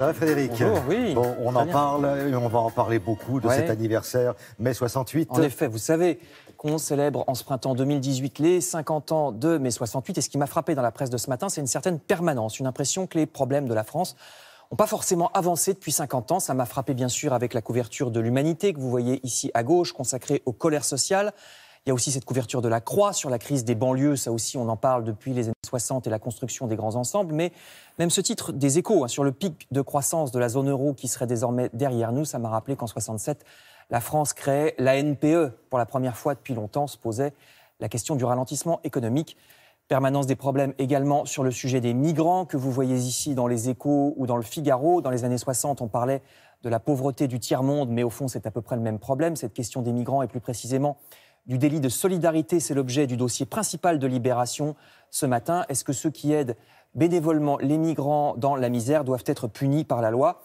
Ça va Frédéric? Bonjour, oui. Bon, on en parle et on va en parler beaucoup de cet anniversaire, mai 68. En effet, vous savez qu'on célèbre en ce printemps 2018 les 50 ans de mai 68. Et ce qui m'a frappé dans la presse de ce matin, c'est une certaine permanence, une impression que les problèmes de la France n'ont pas forcément avancé depuis 50 ans. Ça m'a frappé bien sûr avec la couverture de l'Humanité que vous voyez ici à gauche, consacrée aux colères sociales. Il y a aussi cette couverture de la Croix sur la crise des banlieues. Ça aussi, on en parle depuis les années 60 et la construction des grands ensembles. Mais même ce titre des Échos sur le pic de croissance de la zone euro qui serait désormais derrière nous, ça m'a rappelé qu'en 67, la France créait la NPE. Pour la première fois depuis longtemps, se posait la question du ralentissement économique. Permanence des problèmes également sur le sujet des migrants que vous voyez ici dans les Échos ou dans le Figaro. Dans les années 60, on parlait de la pauvreté du tiers-monde, mais au fond, c'est à peu près le même problème. Cette question des migrants et plus précisément du délit de solidarité, c'est l'objet du dossier principal de Libération ce matin. Est-ce que ceux qui aident bénévolement les migrants dans la misère doivent être punis par la loi ?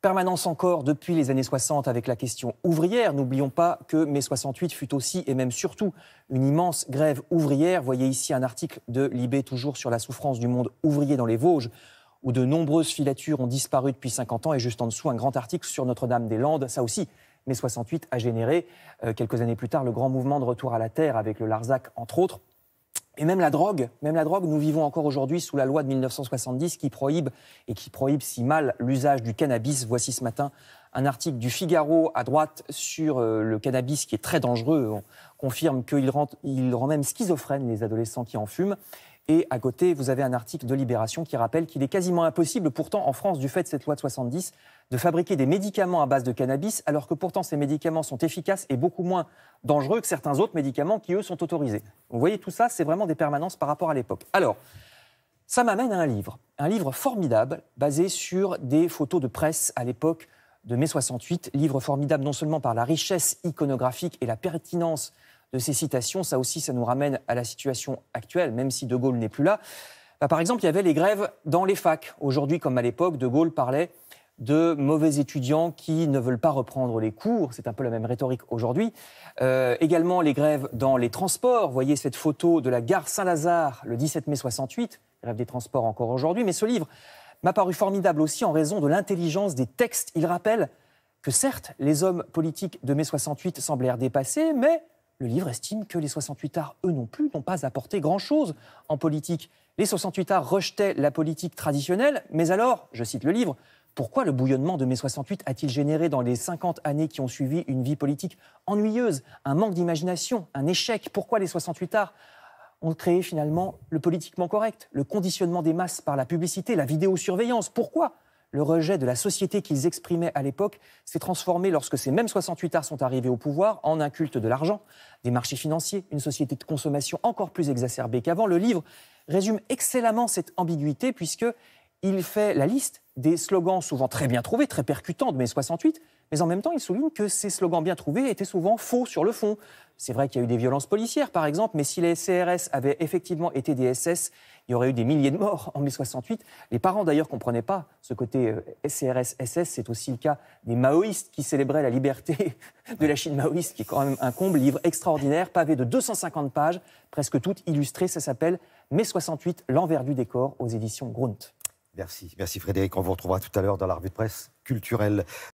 Permanence encore depuis les années 60 avec la question ouvrière. N'oublions pas que mai 68 fut aussi et même surtout une immense grève ouvrière. Voyez ici un article de Libé toujours sur la souffrance du monde ouvrier dans les Vosges, où de nombreuses filatures ont disparu depuis 50 ans, et juste en dessous un grand article sur Notre-Dame-des-Landes. Ça aussi, mai 68 a généré quelques années plus tard le grand mouvement de retour à la terre avec le Larzac entre autres. Et même la drogue, nous vivons encore aujourd'hui sous la loi de 1970 qui prohibe si mal l'usage du cannabis. Voici ce matin un article du Figaro à droite sur le cannabis qui est très dangereux. On confirme qu'il rend même schizophrène les adolescents qui en fument. Et à côté, vous avez un article de Libération qui rappelle qu'il est quasiment impossible, pourtant en France, du fait de cette loi de 70, de fabriquer des médicaments à base de cannabis, alors que pourtant ces médicaments sont efficaces et beaucoup moins dangereux que certains autres médicaments qui, eux, sont autorisés. Vous voyez, tout ça, c'est vraiment des permanences par rapport à l'époque. Alors, ça m'amène à un livre formidable, basé sur des photos de presse à l'époque de mai 68. Livre formidable non seulement par la richesse iconographique et la pertinence de ces citations, ça aussi, ça nous ramène à la situation actuelle, même si De Gaulle n'est plus là. Par exemple, il y avait les grèves dans les facs. Aujourd'hui, comme à l'époque, De Gaulle parlait de mauvais étudiants qui ne veulent pas reprendre les cours. C'est un peu la même rhétorique aujourd'hui. Également, les grèves dans les transports. Vous voyez cette photo de la gare Saint-Lazare le 17 mai 68. Grève des transports encore aujourd'hui. Mais ce livre m'a paru formidable aussi en raison de l'intelligence des textes. Il rappelle que certes, les hommes politiques de mai 68 semblèrent dépassés, mais le livre estime que les 68ards, eux non plus, n'ont pas apporté grand-chose en politique. Les 68ards rejetaient la politique traditionnelle, mais alors, je cite le livre, pourquoi le bouillonnement de mai 68 a-t-il généré dans les 50 années qui ont suivi une vie politique ennuyeuse, un manque d'imagination, un échec? Pourquoi les 68ards ont créé finalement le politiquement correct, le conditionnement des masses par la publicité, la vidéosurveillance? Pourquoi le rejet de la société qu'ils exprimaient à l'époque s'est transformé, lorsque ces mêmes 68ards sont arrivés au pouvoir, en un culte de l'argent, des marchés financiers, une société de consommation encore plus exacerbée qu'avant? Le livre résume excellemment cette ambiguïté, puisqu'il fait la liste des slogans souvent très bien trouvés, très percutants de mai 68, mais en même temps, il souligne que ces slogans bien trouvés étaient souvent faux sur le fond. C'est vrai qu'il y a eu des violences policières, par exemple, mais si les CRS avaient effectivement été des SS, il y aurait eu des milliers de morts en mai 68. Les parents, d'ailleurs, ne comprenaient pas ce côté CRS-SS. C'est aussi le cas des maoïstes qui célébraient la liberté de la Chine maoïste, qui est quand même un comble. Livre extraordinaire, pavé de 250 pages, presque toutes illustrées. Ça s'appelle Mai 68, l'envers du décor, aux éditions Grunt. Merci Frédéric, on vous retrouvera tout à l'heure dans la revue de presse culturelle.